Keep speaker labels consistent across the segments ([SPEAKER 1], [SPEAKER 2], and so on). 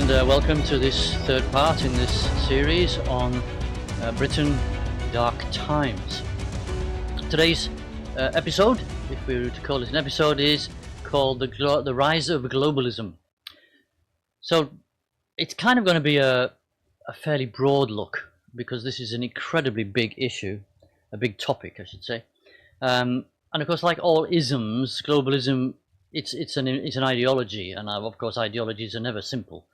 [SPEAKER 1] and welcome to this third part in this series on Britain Dark Times. Today's episode, if we were to call it an episode, is called The Rise of Globalism. So it's kind of going to be a fairly broad look, because this is an incredibly big issue, a big topic I should say, and of course, like all isms, globalism, it's an ideology, and of course ideologies are never simple.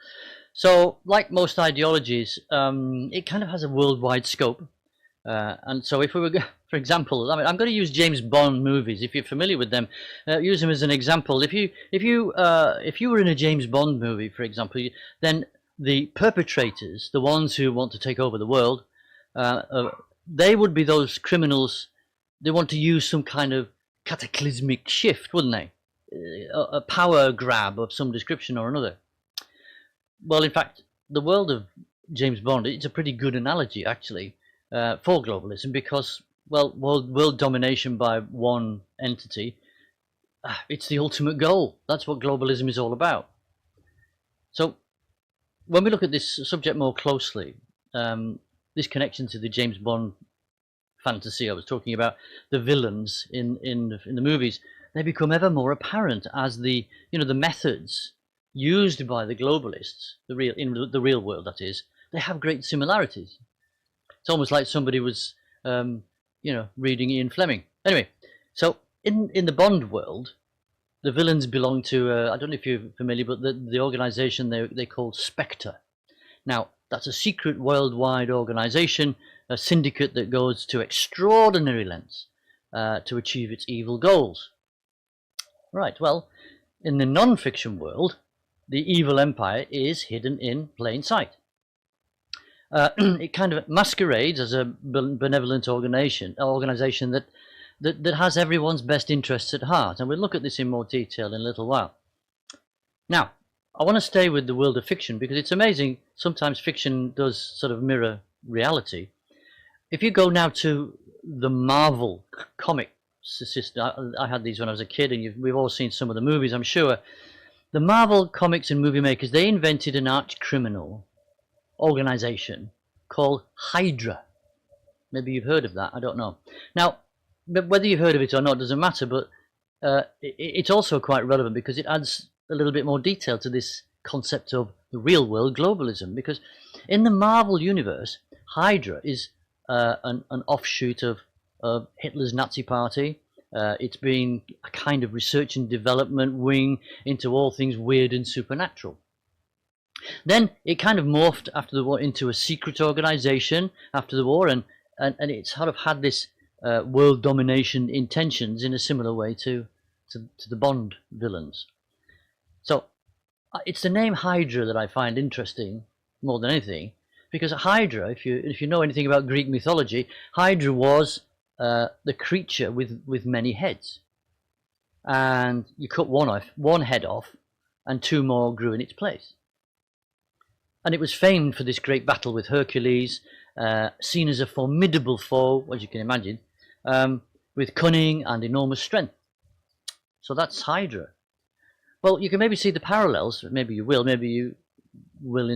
[SPEAKER 1] So like most ideologies, it kind of has a worldwide scope, and so if we were, for example, I mean, I'm going to use James Bond movies. If you're familiar with them, use them as an example. If you were in a James Bond movie, for example, then the perpetrators, the ones who want to take over the world, they would be those criminals. They want to use some kind of cataclysmic shift, wouldn't they? A power grab of some description or another. Well, in fact, the world of James Bond, it's a pretty good analogy actually for globalism, because, well, world domination by one entity, it's the ultimate goal. That's what globalism is all about. So when we look at this subject more closely, this connection to the James Bond fantasy I was talking about, the villains in the movies, they become ever more apparent as the methods used by the globalists, in the real world, that is, they have great similarities. It's almost like somebody was reading Ian Fleming. Anyway, so in the Bond world, the villains belong to I don't know if you're familiar, but the organization they call Spectre. Now, that's a secret worldwide organization, a syndicate that goes to extraordinary lengths to achieve its evil goals. Right, well, in the non-fiction world, the evil empire is hidden in plain sight. It kind of masquerades as a benevolent organization that has everyone's best interests at heart, and we'll look at this in more detail in a little while. Now, I want to stay with the world of fiction, because it's amazing, sometimes fiction does sort of mirror reality. If you go now to the Marvel comic system, I had these when I was a kid, and we've all seen some of the movies, I'm sure. The Marvel comics and movie makers, they invented an arch criminal organization called Hydra. Maybe you've heard of that, I don't know. Now, whether you've heard of it or not doesn't matter, but it's also quite relevant because it adds a little bit more detail to this concept of the real world globalism. Because in the Marvel universe, Hydra is an offshoot of Hitler's Nazi party. It's been a kind of research and development wing into all things weird and supernatural. Then it kind of morphed after the war into a secret organization after the war, and it's sort of had this world domination intentions in a similar way to the Bond villains. So it's the name Hydra that I find interesting more than anything, because Hydra, if you know anything about Greek mythology, Hydra was the creature with many heads, and you cut one head off, and two more grew in its place. And it was famed for this great battle with Hercules, seen as a formidable foe, as you can imagine, with cunning and enormous strength. So that's Hydra. Well, you can maybe see the parallels. Maybe you will in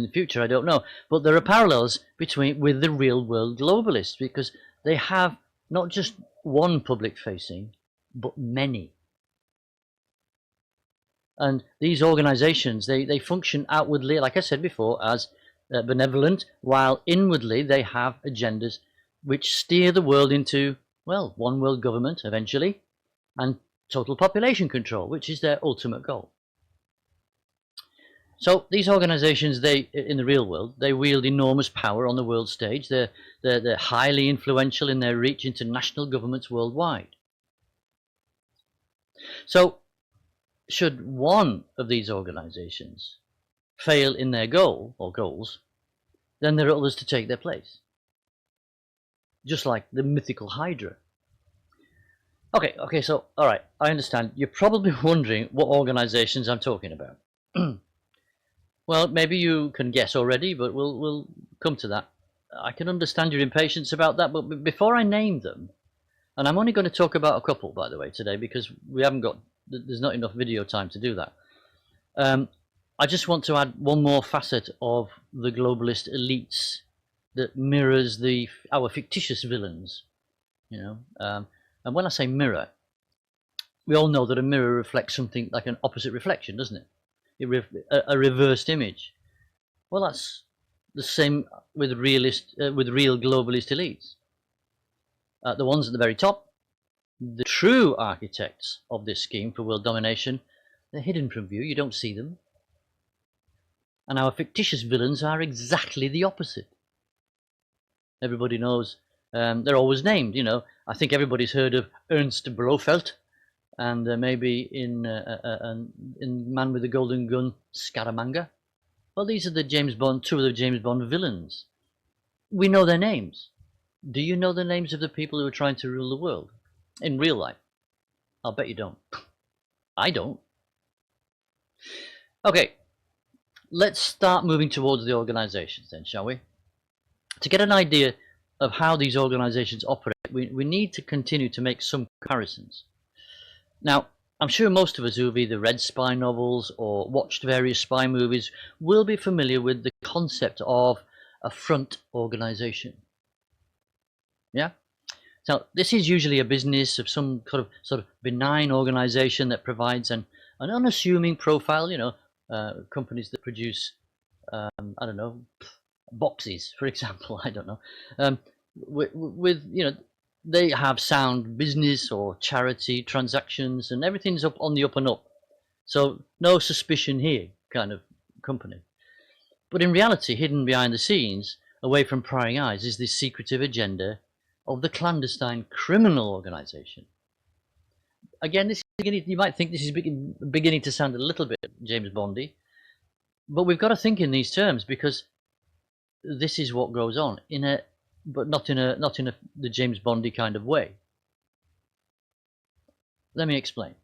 [SPEAKER 1] the future, I don't know. But there are parallels with the real world globalists, because they have not just one public facing, but many. And these organizations, they function outwardly, like I said before, as benevolent, while inwardly they have agendas which steer the world into, well, one world government eventually, and total population control, which is their ultimate goal. So these organizations, in the real world, they wield enormous power on the world stage. They're highly influential in their reach into national governments worldwide. So should one of these organizations fail in their goal or goals, then there are others to take their place, just like the mythical Hydra. Okay, so all right, I understand. You're probably wondering what organizations I'm talking about. Well, maybe you can guess already, but we'll come to that. I can understand your impatience about that, but before I name them, and I'm only going to talk about a couple, by the way, today, because there's not enough video time to do that. I just want to add one more facet of the globalist elites that mirrors our fictitious villains, and when I say mirror, we all know that a mirror reflects something like an opposite reflection, doesn't it? A reversed image. Well, that's the same with real globalist elites. The ones at the very top, the true architects of this scheme for world domination, they're hidden from view. You don't see them. And our fictitious villains are exactly the opposite. Everybody knows they're always named. I think everybody's heard of Ernst Blofeld, and maybe in Man with the Golden Gun, Scaramanga. Well, these are two of the James Bond villains. We know their names. Do you know the names of the people who are trying to rule the world in real life? I'll bet you don't. I don't. Okay, let's start moving towards the organizations then, shall we? To get an idea of how these organizations operate, we need to continue to make some comparisons. Now, I'm sure most of us who have either read spy novels or watched various spy movies will be familiar with the concept of a front organization. Yeah? So this is usually a business of some sort of benign organization that provides an unassuming profile, companies that produce, I don't know, boxes, for example, I don't know, with they have sound business or charity transactions, and everything's on the up and up. So no suspicion here kind of company. But in reality, hidden behind the scenes, away from prying eyes, is this secretive agenda of the clandestine criminal organization. Again, this is you might think this is beginning to sound a little bit James Bondy, but we've got to think in these terms, because this is what goes on but not in the James Bondy kind of way. Let me explain.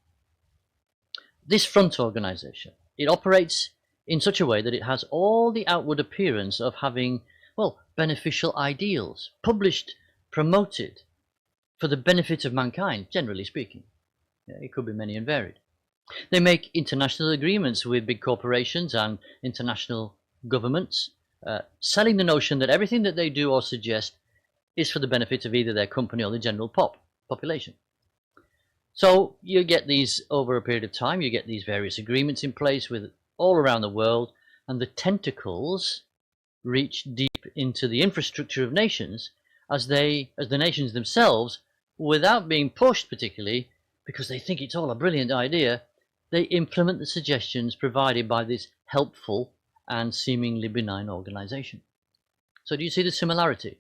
[SPEAKER 1] This front organization, it operates in such a way that it has all the outward appearance of having, well, beneficial ideals, published, promoted, for the benefit of mankind, generally speaking. It could be many and varied. They make international agreements with big corporations and international governments, selling the notion that everything that they do or suggest is for the benefit of either their company or the general population. So you get these, over a period of time, you get these various agreements in place with all around the world, and the tentacles reach deep into the infrastructure of nations as the nations themselves, without being pushed particularly, because they think it's all a brilliant idea, they implement the suggestions provided by this helpful and seemingly benign organization. So do you see the similarity?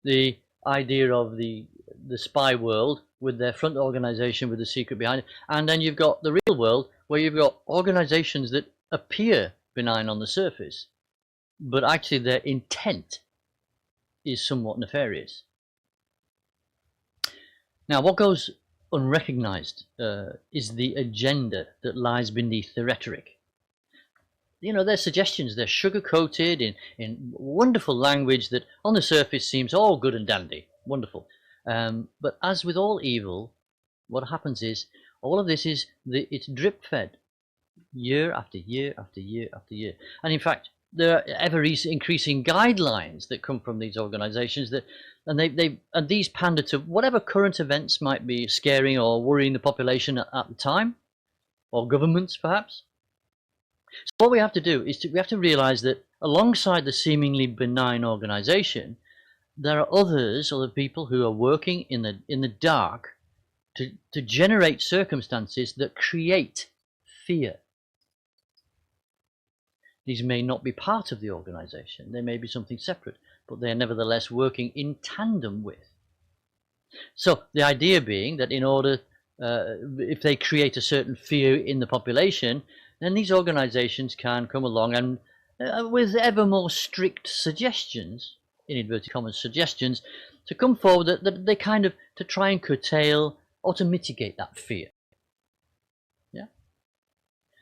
[SPEAKER 1] The idea of the spy world with their front organization with the secret behind it, and then you've got the real world where you've got organizations that appear benign on the surface, but actually their intent is somewhat nefarious. Now, what goes unrecognized is the agenda that lies beneath the rhetoric. Their suggestions, they're sugar-coated in wonderful language that on the surface seems all good and dandy, wonderful. But as with all evil, what happens is all of this it's drip-fed year after year after year after year. And in fact, there are ever-increasing guidelines that come from these organizations and these pander to whatever current events might be scaring or worrying the population at the time, or governments perhaps. So what we have to do is we have to realize that alongside the seemingly benign organization, there are other people who are working in the dark to generate circumstances that create fear. These may not be part of the organization, they may be something separate, but they are nevertheless working in tandem with. So the idea being that in order, if they create a certain fear in the population, then these organizations can come along and with ever more strict suggestions, in inverted commas suggestions, to come forward that they kind of to try and curtail or to mitigate that fear. Yeah.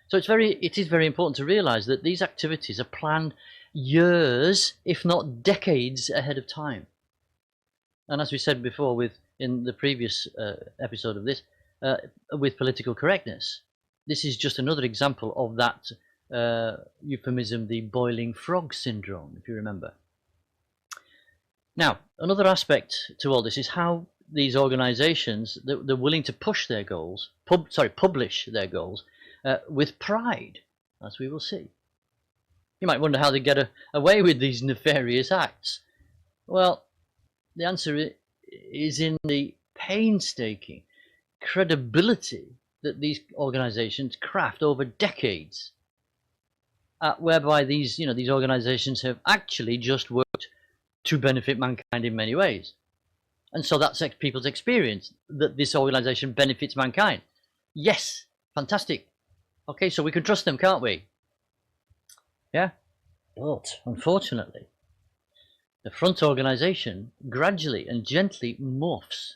[SPEAKER 1] So it is very important to realize that these activities are planned years, if not decades, ahead of time. And as we said before in the previous episode of this, with political correctness, this is just another example of that euphemism, the boiling frog syndrome, if you remember. Now, another aspect to all this is how these organisations, they're willing to push their goals, publish their goals with pride, as we will see. You might wonder how they get away with these nefarious acts. Well, the answer is in the painstaking credibility that these organisations craft over decades, whereby these organisations have actually just worked to benefit mankind in many ways. And so that's people's experience, that this organisation benefits mankind. Yes, fantastic. Okay, so we can trust them, can't we? Yeah, but unfortunately, the front organisation gradually and gently morphs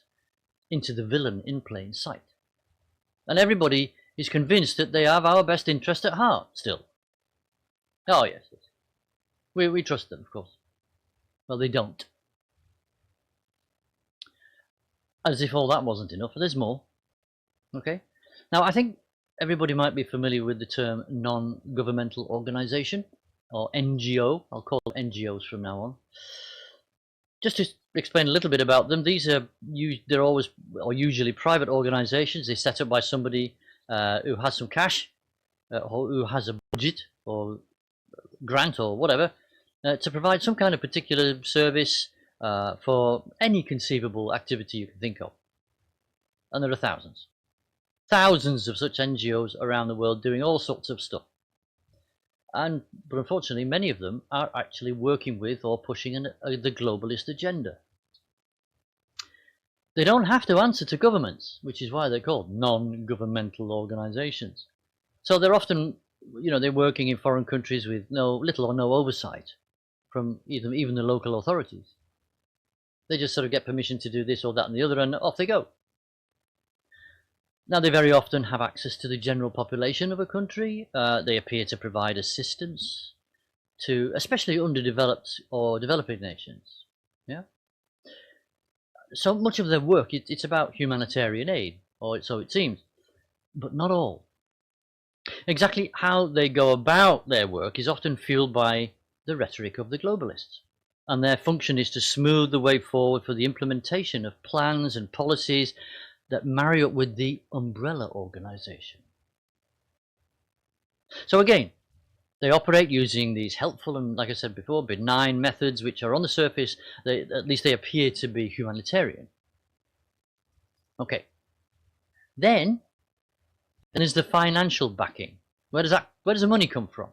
[SPEAKER 1] into the villain in plain sight. And everybody is convinced that they have our best interest at heart still. Oh yes, we trust them, of course. Well, they don't. As if all that wasn't enough, there's more. Okay? Now, I think everybody might be familiar with the term non-governmental organisation, or NGO. I'll call them NGOs from now on. Just to explain a little bit about them, they're always or usually private organisations. They're set up by somebody who has some cash, or who has a budget or grant or whatever, to provide some kind of particular service for any conceivable activity you can think of. And there are thousands of such NGOs around the world doing all sorts of stuff. But unfortunately, many of them are actually working with or pushing the globalist agenda. They don't have to answer to governments, which is why they're called non-governmental organizations. So they're often, they're working in foreign countries with little or no oversight from even the local authorities. They just sort of get permission to do this or that and the other, and off they go. Now, they very often have access to the general population of a country. They appear to provide assistance to especially underdeveloped or developing nations. Yeah. So much of their work, it's about humanitarian aid, or so it seems, but not all. Exactly how they go about their work is often fueled by the rhetoric of the globalists, and their function is to smooth the way forward for the implementation of plans and policies that marry up with the umbrella organization. So again, they operate using these helpful and, like I said before, benign methods which are on the surface, at least they appear to be humanitarian. Okay. Then there's the financial backing. Where does the money come from?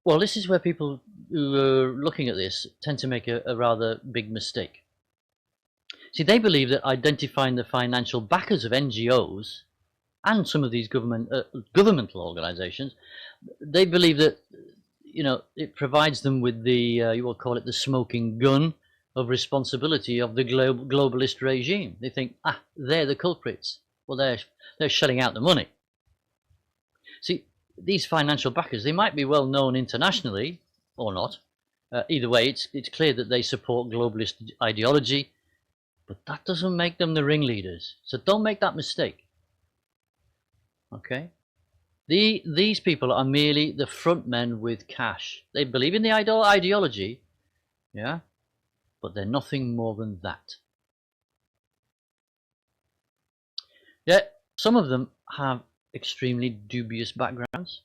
[SPEAKER 1] Well, this is where people who are looking at this tend to make a rather big mistake. See, they believe that identifying the financial backers of NGOs and some of these governmental organizations, they believe that it provides them with the you will call it the smoking gun of responsibility of the globalist regime. They think, they're the culprits. Well, they're shelling out the money. See, these financial backers, they might be well known internationally or not. Either way, it's clear that they support globalist ideology. But that doesn't make them the ringleaders. So don't make that mistake. Okay? These people are merely the front men with cash. They believe in the ideology, yeah, but they're nothing more than that. Yet some of them have extremely dubious backgrounds.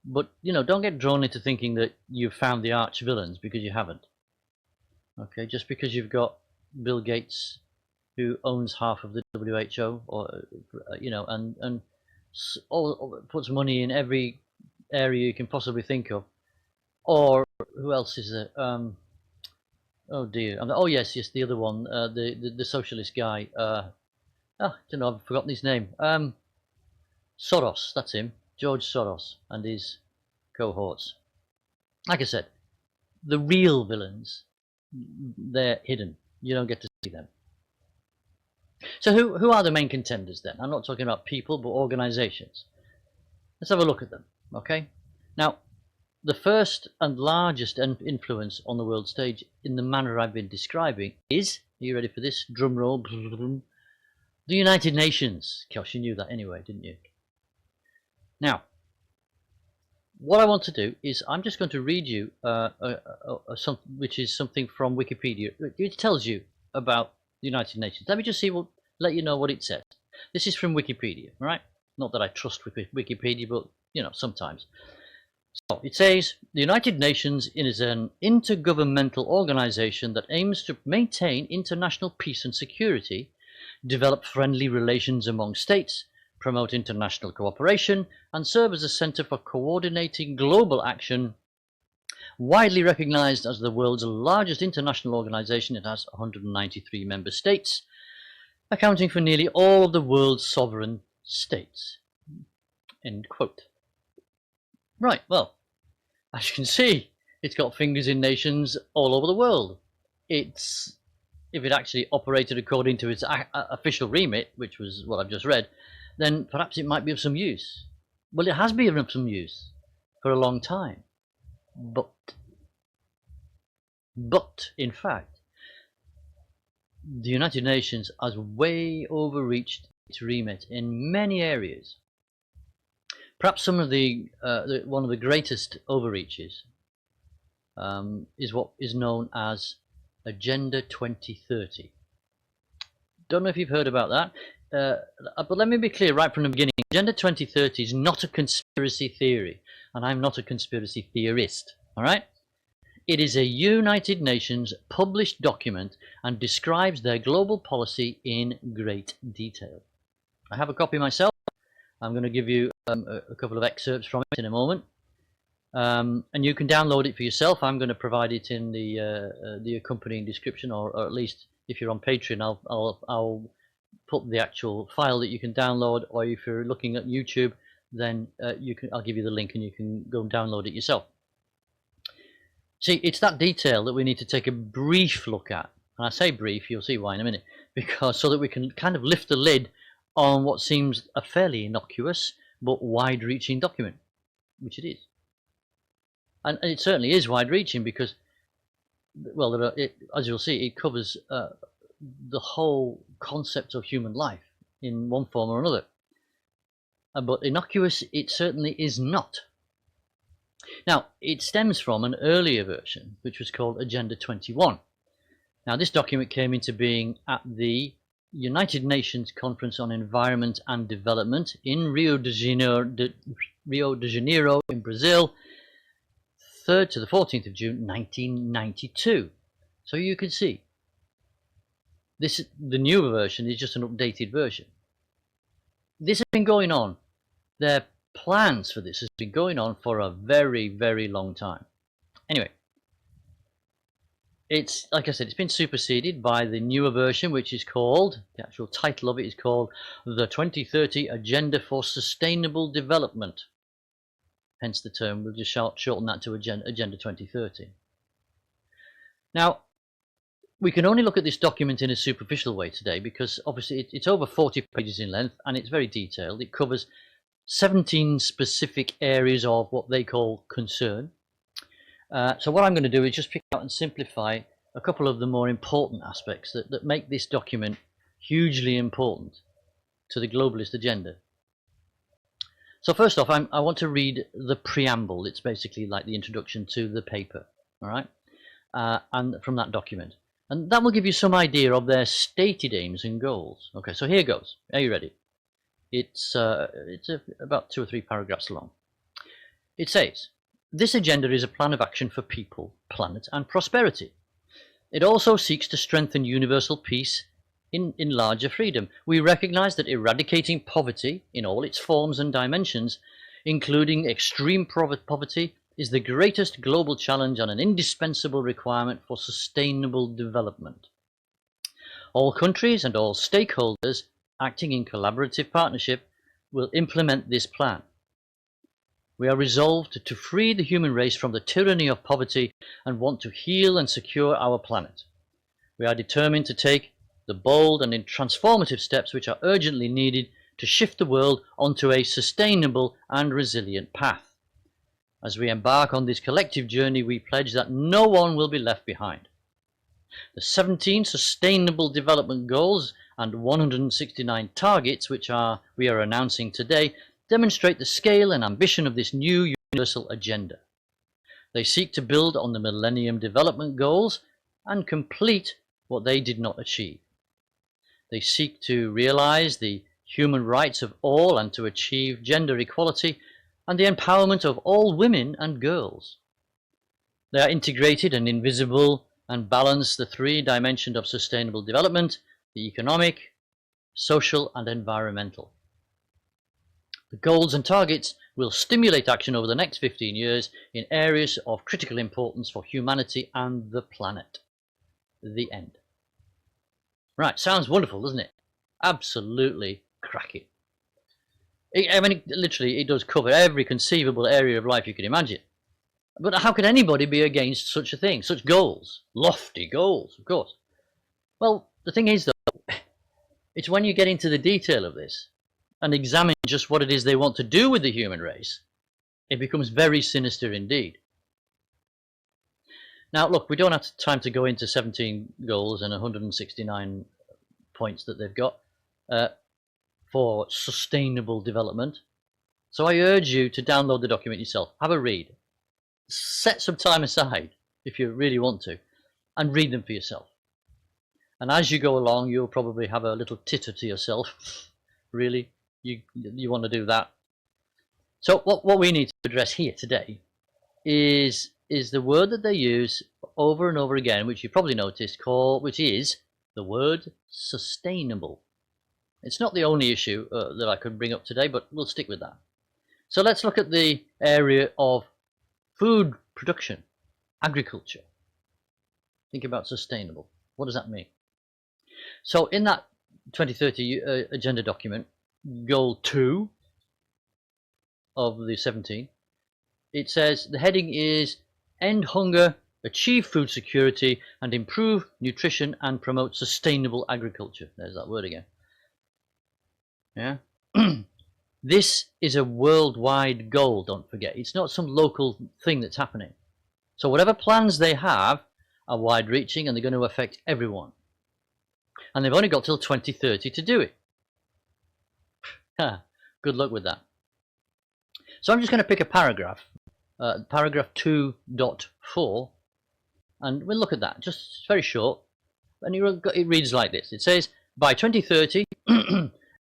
[SPEAKER 1] But, don't get drawn into thinking that you've found the arch villains, because you haven't. Okay, just because you've got Bill Gates, who owns half of the WHO, or and puts money in every area you can possibly think of, or who else is there? Oh dear! Oh yes, the other one, the socialist guy. I don't know. I've forgotten his name. Soros. That's him. George Soros and his cohorts. Like I said, the real villains, they're hidden. You don't get to see them. So who are the main contenders then? I'm not talking about people, but organizations. Let's have a look at them, okay? Now, the first and largest influence on the world stage in the manner I've been describing is, are you ready for this? Drum roll. The United Nations. Gosh, you knew that anyway, didn't you? Now, what I want to do is I'm just going to read you which is something from Wikipedia. It tells you about the United Nations. Let me just let you know what it says. This is from Wikipedia, right? Not that I trust Wikipedia, but sometimes. So it says the United Nations is an intergovernmental organization that aims to maintain international peace and security, develop friendly relations among states, promote international cooperation, and serve as a center for coordinating global action. Widely recognized as the world's largest international organization, it has 193 member states, accounting for nearly all of the world's sovereign states. End quote. Right, well, as you can see, it's got fingers in nations all over the world. If it actually operated according to its official remit, which was what I've just read, then perhaps it might be of some use. Well, it has been of some use for a long time. But in fact, the United Nations has way overreached its remit in many areas. Perhaps some of one of the greatest overreaches is what is known as Agenda 2030. Don't know if you've heard about that. But let me be clear right from the beginning. Agenda 2030 is not a conspiracy theory, and I'm not a conspiracy theorist. All right? It is a United Nations published document and describes their global policy in great detail. I have a copy myself. I'm going to give you a couple of excerpts from it in a moment, and you can download it for yourself. I'm going to provide it in the accompanying description, or at least if you're on Patreon, I'll put the actual file that you can download, or if you're looking at YouTube, then I'll give you the link and you can go and download it yourself. See, it's that detail that we need to take a brief look at. And I say brief, you'll see why in a minute, because so that we can kind of lift the lid on what seems a fairly innocuous but wide-reaching document, which it is. And it certainly is wide-reaching because, well, as you'll see, it covers the whole concept of human life in one form or another. But innocuous it certainly is not. Now, it stems from an earlier version, which was called Agenda 21. Now, this document came into being at the United Nations Conference on Environment and Development in Rio de Janeiro in Brazil, 3rd to the 14th of June 1992. So you can see, the newer version is just an updated version. This has been going on. Their plans for this has been going on for a very, very long time. Anyway, it's, like I said, it's been superseded by the newer version, which is called, the actual title of it is called the 2030 Agenda for Sustainable Development. Hence the term, we'll just shorten that to Agenda 2030. Now, we can only look at this document in a superficial way today because obviously it's over 40 pages in length and it's very detailed. It covers 17 specific areas of what they call concern. So what I'm going to do is just pick out and simplify a couple of the more important aspects that make this document hugely important to the globalist agenda. So first off, I want to read the preamble. It's basically like the introduction to the paper, all right, and from that document. And that will give you some idea of their stated aims and goals. Okay, so here goes. Are you ready? It's about 2 or 3 paragraphs long. It says, this agenda is a plan of action for people, planet and prosperity. It also seeks to strengthen universal peace in larger freedom. We recognize that eradicating poverty in all its forms and dimensions, including extreme poverty, is the greatest global challenge and an indispensable requirement for sustainable development. All countries and all stakeholders acting in collaborative partnership will implement this plan. We are resolved to free the human race from the tyranny of poverty and want to heal and secure our planet. We are determined to take the bold and transformative steps which are urgently needed to shift the world onto a sustainable and resilient path. As we embark on this collective journey, we pledge that no one will be left behind. The 17 Sustainable Development Goals and 169 targets which we are announcing today demonstrate the scale and ambition of this new universal agenda. They seek to build on the Millennium Development Goals and complete what they did not achieve. They seek to realize the human rights of all and to achieve gender equality and the empowerment of all women and girls. They are integrated and invisible and balance the three dimensions of sustainable development: the economic, social and environmental. The goals and targets will stimulate action over the next 15 years in areas of critical importance for humanity and the planet. The end. Right, sounds wonderful, doesn't it? Absolutely cracking. I mean, literally, it does cover every conceivable area of life you can imagine. But how could anybody be against such a thing, such goals? Lofty goals, of course. Well, the thing is, though, it's when you get into the detail of this and examine just what it is they want to do with the human race, it becomes very sinister indeed. Now, look, we don't have time to go into 17 goals and 169 points that they've got for sustainable development. So I urge you to download the document yourself, have a read, set some time aside if you really want to, and read them for yourself. And as you go along, you'll probably have a little titter to yourself. Really, you want to do that. So what we need to address here today is the word that they use over and over again, which you probably noticed, which is the word sustainable. It's not the only issue that I could bring up today, but we'll stick with that. So let's look at the area of food production, agriculture. Think about sustainable. What does that mean? So in that 2030 agenda document, goal 2 of the 17, it says the heading is end hunger, achieve food security and improve nutrition and promote sustainable agriculture. There's that word again. Yeah. This is a worldwide goal, don't forget. It's not some local thing that's happening. So whatever plans they have are wide-reaching and they're going to affect everyone. And they've only got till 2030 to do it. Good luck with that. So I'm just going to pick a paragraph, paragraph 2.4, and we'll look at that. Just very short. And it reads like this. It says, by 2030,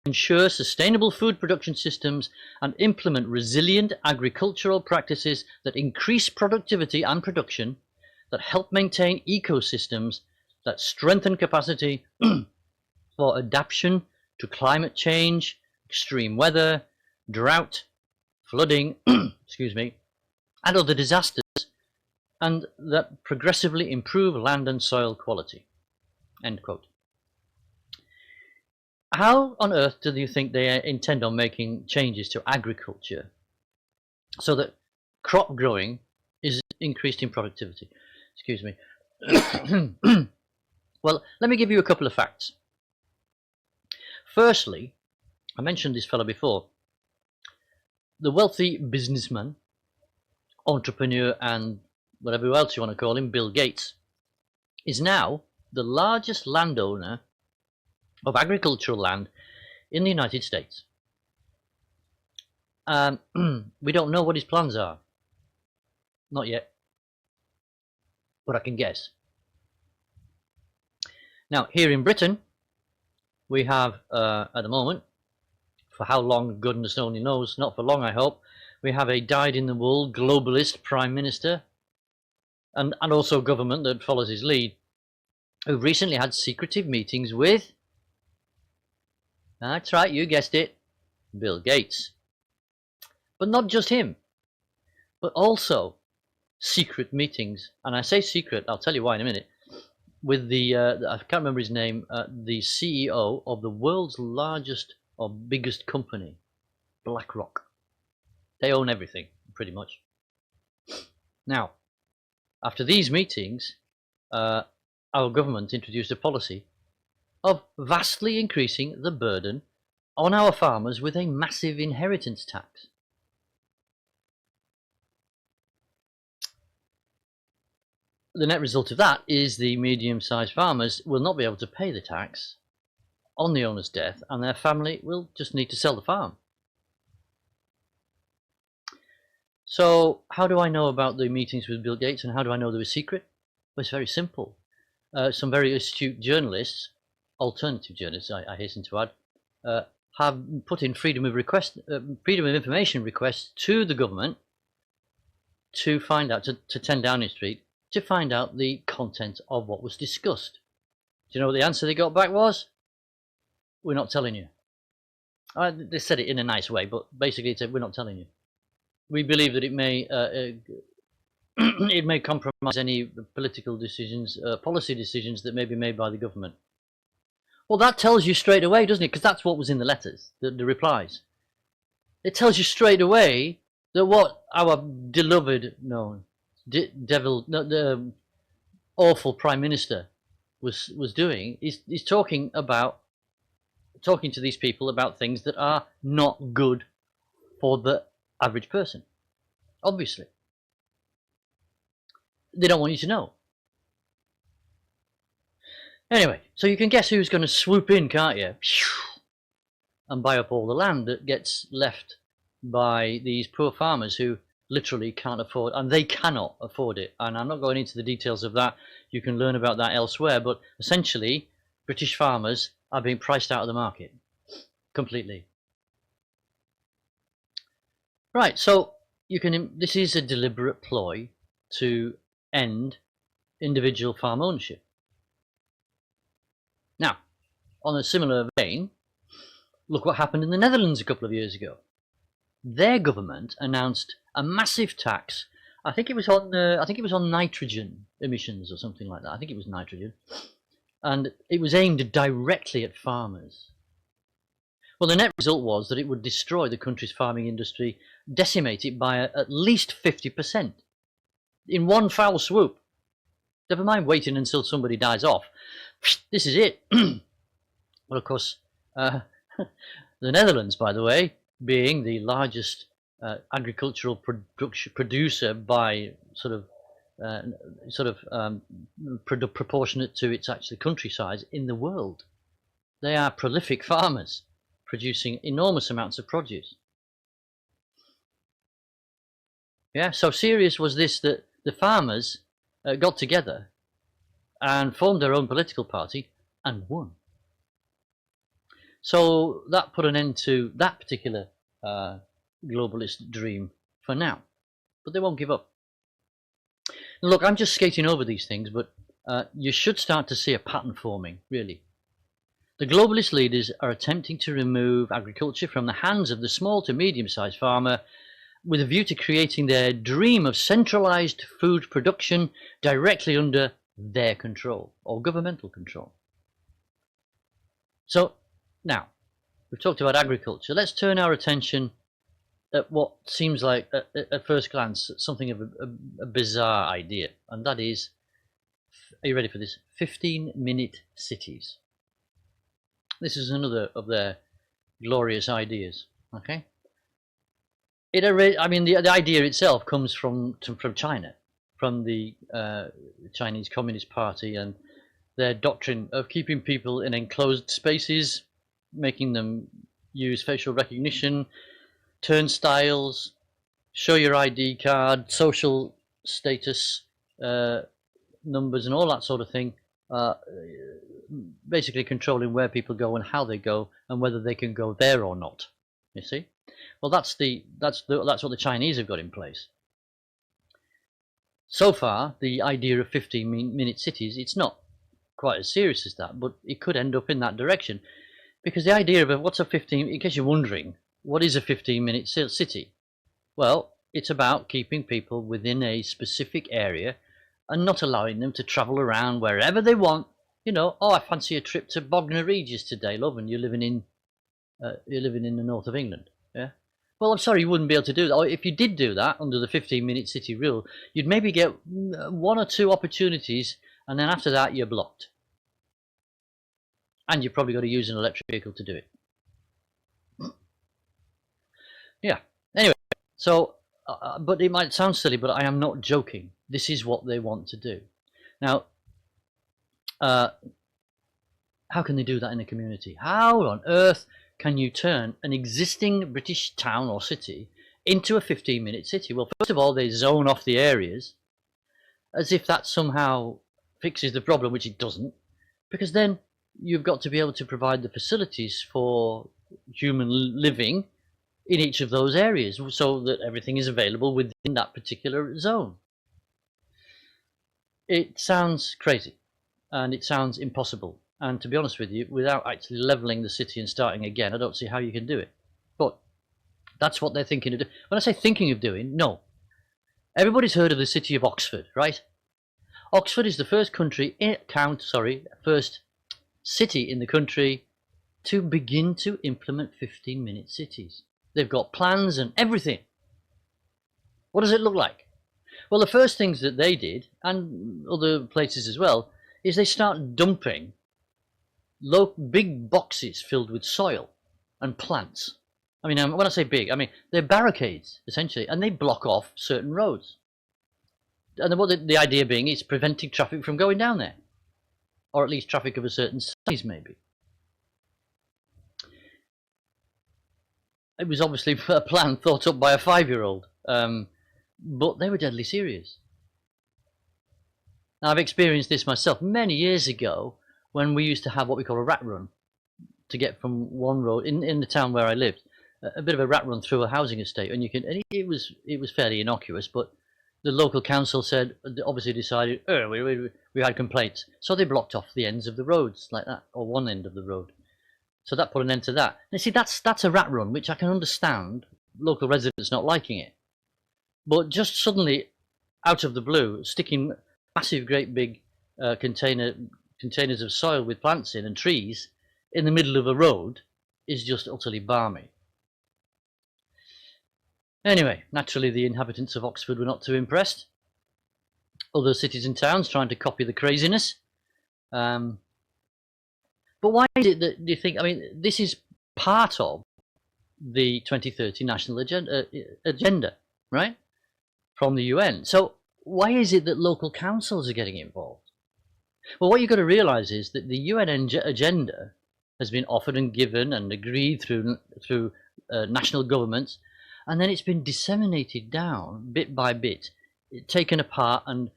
[SPEAKER 1] ensure sustainable food production systems and implement resilient agricultural practices that increase productivity and production, that help maintain ecosystems, that strengthen capacity for adaptation to climate change, extreme weather, drought, flooding, excuse me, and other disasters, and that progressively improve land and soil quality. End quote. How on earth do you think they intend on making changes to agriculture so that crop growing is increased in productivity? Excuse me. Well, let me give you a couple of facts. Firstly, I mentioned this fellow before. The wealthy businessman, entrepreneur, and whatever else you want to call him, Bill Gates, is now the largest landowner of agricultural land in the United States. We don't know what his plans are. Not yet. But I can guess. Now, here in Britain, we have, at the moment, for how long, goodness only knows, not for long I hope, we have a dyed-in-the-wool globalist Prime Minister and also government that follows his lead, who recently had secretive meetings with, that's right, you guessed it, Bill Gates. But not just him, but also secret meetings, and I say secret, I'll tell you why in a minute, with the, I can't remember his name, the CEO of the world's largest or biggest company, BlackRock. They own everything, pretty much. Now, after these meetings, our government introduced a policy of vastly increasing the burden on our farmers with a massive inheritance tax. The net result of that is the medium-sized farmers will not be able to pay the tax on the owner's death, and their family will just need to sell the farm. So how do I know about the meetings with Bill Gates, and how do I know they were secret? Well, it's very simple. Some very astute journalists, alternative journalists, I hasten to add, have put in freedom of information requests to the government to find out, to 10 Downing Street, to find out the content of what was discussed. Do you know what the answer they got back was? We're not telling you. They said it in a nice way, but basically it said, we're not telling you. We believe that it may it may compromise any political decisions, policy decisions that may be made by the government. Well, that tells you straight away, doesn't it? Because that's what was in the letters, the replies. It tells you straight away that what our beloved, the awful Prime Minister was doing is talking to these people about things that are not good for the average person. Obviously, they don't want you to know. Anyway, so you can guess who's going to swoop in, can't you? And buy up all the land that gets left by these poor farmers who literally can't afford, and they cannot afford it. And I'm not going into the details of that. You can learn about that elsewhere. But essentially, British farmers are being priced out of the market completely. Right, so this is a deliberate ploy to end individual farm ownership. Now, on a similar vein, look what happened in the Netherlands a couple of years ago. Their government announced a massive tax. I think it was on nitrogen emissions or something like that. I think it was nitrogen, and it was aimed directly at farmers. Well, the net result was that it would destroy the country's farming industry, decimate it by at least 50% in one foul swoop. Never mind waiting until somebody dies off. This is it. Well, of course, the Netherlands, by the way, being the largest agricultural producer by proportionate to its actually country size in the world. They are prolific farmers, producing enormous amounts of produce. Yeah, so serious was this that the farmers got together and formed their own political party and won. So that put an end to that particular globalist dream for now, but they won't give up. Look, I'm just skating over these things, but you should start to see a pattern forming, really. The globalist leaders are attempting to remove agriculture from the hands of the small to medium-sized farmer with a view to creating their dream of centralized food production directly under their control or governmental control. So now we've talked about agriculture. Let's turn our attention at what seems like at first glance something of a bizarre idea, and that is, are you ready for this? 15-minute cities. This is another of their glorious ideas. Okay. The idea itself comes from China, from the Chinese Communist Party and their doctrine of keeping people in enclosed spaces, making them use facial recognition, turnstiles, show your ID card, social status numbers and all that sort of thing, basically controlling where people go and how they go and whether they can go there or not. You see? Well, that's what the Chinese have got in place. So far, the idea of 15-minute cities, it's not quite as serious as that, but it could end up in that direction. Because the idea of what's a 15, in case you're wondering, what is a 15-minute city? Well, it's about keeping people within a specific area and not allowing them to travel around wherever they want. You know, oh, I fancy a trip to Bognor Regis today, love, and you're living in the north of England. Yeah. Well, I'm sorry, you wouldn't be able to do that. Or if you did do that under the 15-minute city rule, you'd maybe get one or two opportunities, and then after that, you're blocked. And you've probably got to use an electric vehicle to do it. Yeah. Anyway, so, but it might sound silly, but I am not joking. This is what they want to do. Now, how can they do that in a community? How on earth can you turn an existing British town or city into a 15-minute city. Well, first of all, they zone off the areas as if that somehow fixes the problem, which it doesn't, because then you've got to be able to provide the facilities for human living in each of those areas so that everything is available within that particular zone. It sounds crazy and it sounds impossible, and to be honest with you, without actually levelling the city and starting again, I don't see how you can do it. But that's what they're thinking of doing. When I say thinking of doing, no. Everybody's heard of the city of Oxford, right? Oxford is the first first city in the country to begin to implement 15-minute cities. They've got plans and everything. What does it look like? Well, the first things that they did, and other places as well, is they start dumping big boxes filled with soil and plants. I mean, when I say big, I mean they're barricades, essentially, and they block off certain roads. And what the idea being is preventing traffic from going down there, or at least traffic of a certain size, maybe. It was obviously a plan thought up by a 5-year-old, but they were deadly serious. Now, I've experienced this myself many years ago when we used to have what we call a rat run to get from one road in the town where I lived, a bit of a rat run through a housing estate, and it was fairly innocuous, but the local council said, obviously decided, we had complaints, so they blocked off the ends of the roads like that, or one end of the road. So that put an end to that. And see, that's a rat run, which I can understand local residents not liking it. But just suddenly, out of the blue, sticking massive, great big containers of soil with plants in and trees in the middle of a road is just utterly balmy. Anyway, naturally the inhabitants of Oxford were not too impressed. Other cities and towns trying to copy the craziness. But why is it that, do you think, I mean, this is part of the 2030 national agenda, right, from the UN. So why is it that local councils are getting involved? Well, what you've got to realise is that the UN agenda has been offered and given and agreed through national governments, and then it's been disseminated down bit by bit, taken apart and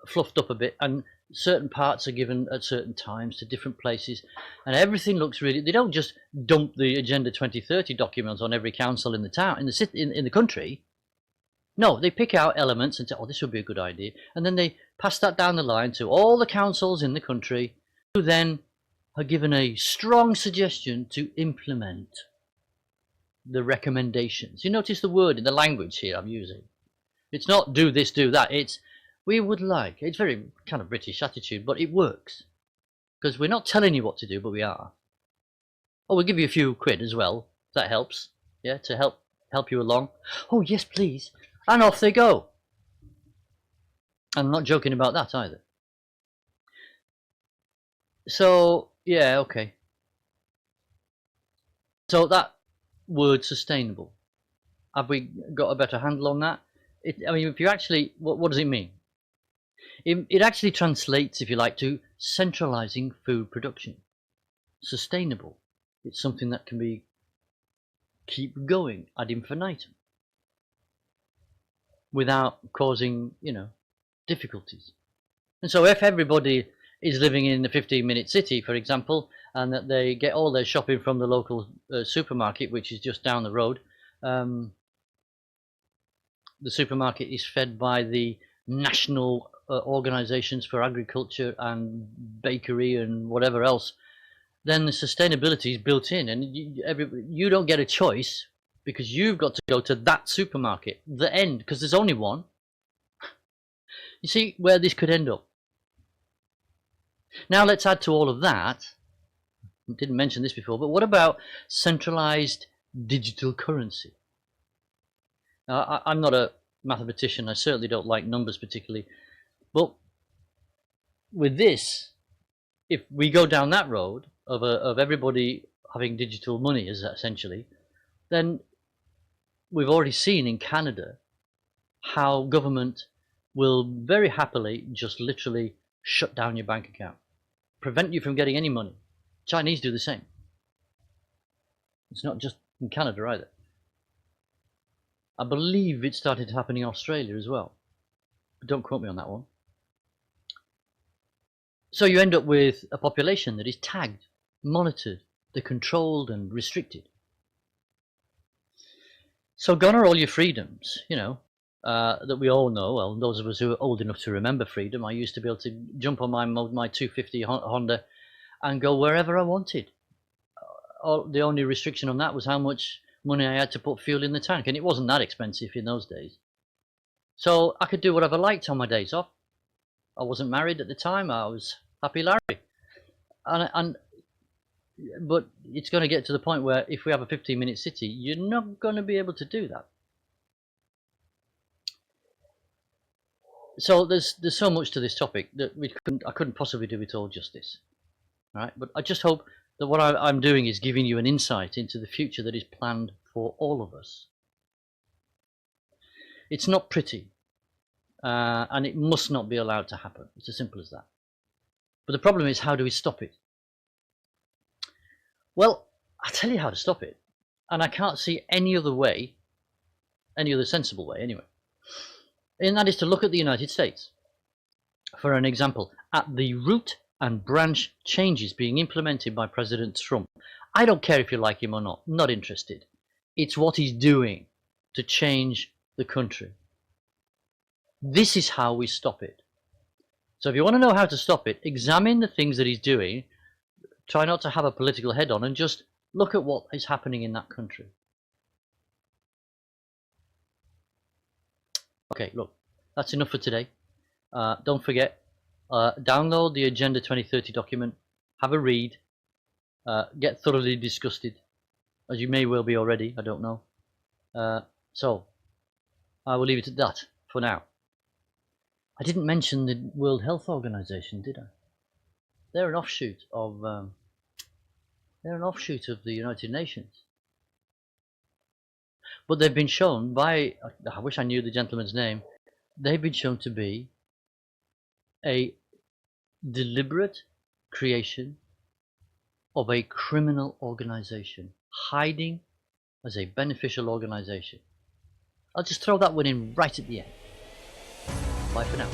[SPEAKER 1] fluffed up a bit, and certain parts are given at certain times to different places, and everything looks really, they don't just dump the Agenda 2030 documents on every council in the town, in the city, in the country. No, they pick out elements and say, oh, this would be a good idea, and then they pass that down the line to all the councils in the country, who then are given a strong suggestion to implement the recommendations. You notice the word in the language here I'm using. It's not do this, do that, it's we would like. It's very kind of British attitude, but it works. Because we're not telling you what to do, but we are. Oh, we'll give you a few quid as well. That helps. Yeah, to help you along. Oh, yes, please. And off they go. I'm not joking about that either. So, yeah, okay. So that word sustainable. Have we got a better handle on that? I mean, if you actually, what does it mean? It actually translates, if you like, to centralizing food production. Sustainable. It's something that can be keep going ad infinitum without causing, difficulties. And so if everybody is living in a 15-minute city, for example, and that they get all their shopping from the local supermarket, which is just down the road, the supermarket is fed by the national organizations for agriculture and bakery and whatever else, then the sustainability is built in, and you don't get a choice because you've got to go to that supermarket, the end, because there's only one. You see where this could end up. Now let's add to all of that, I didn't mention this before, but what about centralized digital currency? Now, I'm not a mathematician, I certainly don't like numbers particularly, but with this, if we go down that road of everybody having digital money, essentially, then we've already seen in Canada how government will very happily just literally shut down your bank account, prevent you from getting any money. Chinese do the same. It's not just in Canada either. I believe it started happening in Australia as well. But don't quote me on that one. So you end up with a population that is tagged, monitored, they're controlled and restricted. So gone are all your freedoms, that we all know. Well, those of us who are old enough to remember freedom, I used to be able to jump on my 250 Honda and go wherever I wanted. The only restriction on that was how much money I had to put fuel in the tank, and it wasn't that expensive in those days. So I could do whatever I liked on my days off. I wasn't married at the time. I was happy Larry. But it's going to get to the point where if we have a 15-minute city, you're not going to be able to do that. So there's so much to this topic that I couldn't possibly do it all justice. All right, but I just hope that what I'm doing is giving you an insight into the future that is planned for all of us. It's not pretty, and it must not be allowed to happen. It's as simple as that. But the problem is, how do we stop it? Well, I'll tell you how to stop it, and I can't see any other way, any other sensible way anyway, and that is to look at the United States. For an example, at the root and branch changes being implemented by President Trump. I don't care if you like him or not interested. It's what he's doing to change the country. This is how we stop it. So if you want to know how to stop it, examine the things that he's doing. Try not to have a political head-on and just look at what is happening in that country. Okay, look, that's enough for today. Don't forget, download the Agenda 2030 document, have a read, get thoroughly disgusted, as you may well be already, I don't know. So, I will leave it at that for now. I didn't mention the World Health Organization, did I? They're an offshoot of the United Nations. But they've been shown by, I wish I knew the gentleman's name, they've been shown to be a deliberate creation of a criminal organization, hiding as a beneficial organization. I'll just throw that one in right at the end. Bye for now.